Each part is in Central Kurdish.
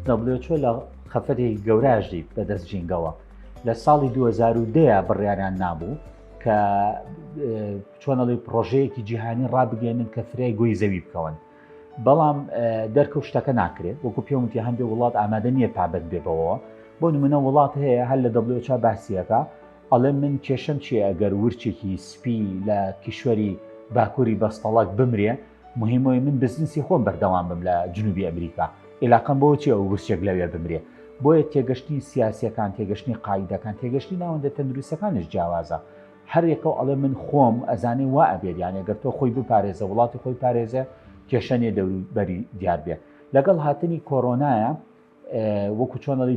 WHO لە خەفەتێکی گەورەژی بەدەستجینگەوە لە ساڵی 2010 بڕیاریان نابوو کە چۆنەڵی پرۆژەیەکی جیهانی ڕابگەێنن کە فرای گۆی زەوی بکەون. بەڵام دەرکەوت شتەکە ناکرێت، وەکو پێوتی هەندێک وڵات ئامادە نییە پابەت بێبەوە. بۆ نمونە وڵات هەیە هەر لە WHO باسیەکە ئەڵێ من کێشەم چیە ئەگەر ورچێکی سپی لە کیشوەری باکووری بەستەڵک بمرێ، مهمەوەی من بزنسی خۆم بەردەوام بم لە جنوبی ئەمریکا، عێلاقەم بۆ چیە ئەو ورچێک لەوێ بمرێ. بۆیە تێگەشتنی سیاسیەکان، تێگەشتنی قاعیدەکان، تێگەشتنی ناوەندە تەندروستەکانش جیاوازە. هەر یەکەو ئەڵێ من خۆم ئەزانێ وا ئەبێت، یانێ گەر تۆ خۆی بپارێزە، وڵاتی خۆی پارێزە، کێشەنێ دەوروبەری دیار بێ. لەگەڵ هاتنی کۆرۆنایە وەکو چۆنەڵی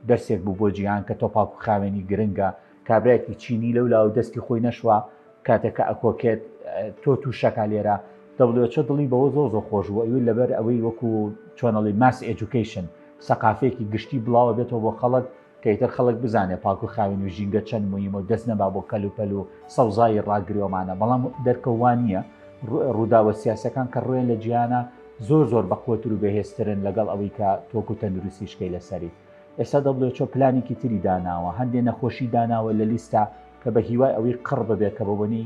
دەرسێک بوو بۆ جیهان کە تۆپاک و خاوێنی گرنگە، کابراایەکی چینی لەولاو دەستی خۆی نەشوە کاتێکە ئەکۆکێت تۆ تووشەکە لێرە. WHO دڵی بەوە زۆر خۆش بوو، ئەوی لەبەر ئەوەی وەکو چۆنەڵی ماس ئێجوکیشن سەقافەیەکی گشتی بڵاوە بێتەوە بۆ خەڵک، کە ئیتر خەڵک بزانێ پاک و خاوێن و ژینگە چەند مهمە و دەست نەبا بۆ کەلوپەل و سەوزایی ڕاگرێومانە. بەڵام دەرکەوانیە ڕووداوە سیاسەکان کە ڕوێن لە جیهانە زۆر بەقوتر و بەهێزترن لەگەڵ ئەوەی کە تۆکو تەندروستی شکەی لەسەری. ئێستا WHO پلانێکی تری داناوە، هەندێک نەخۆشی داناوە لە لیستە کە بە هیوای ئەوەی قڕ ببێت کە بەبوونی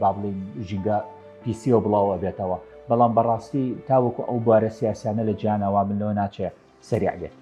با بڵین ژینگە پیسیۆ بڵاوە بێتەوە. بەڵام بەڕاستی تاوەکو ئەو بوارە سیاسیانە لە جیهانەوە من لەوە ناچێت سەریع بێت.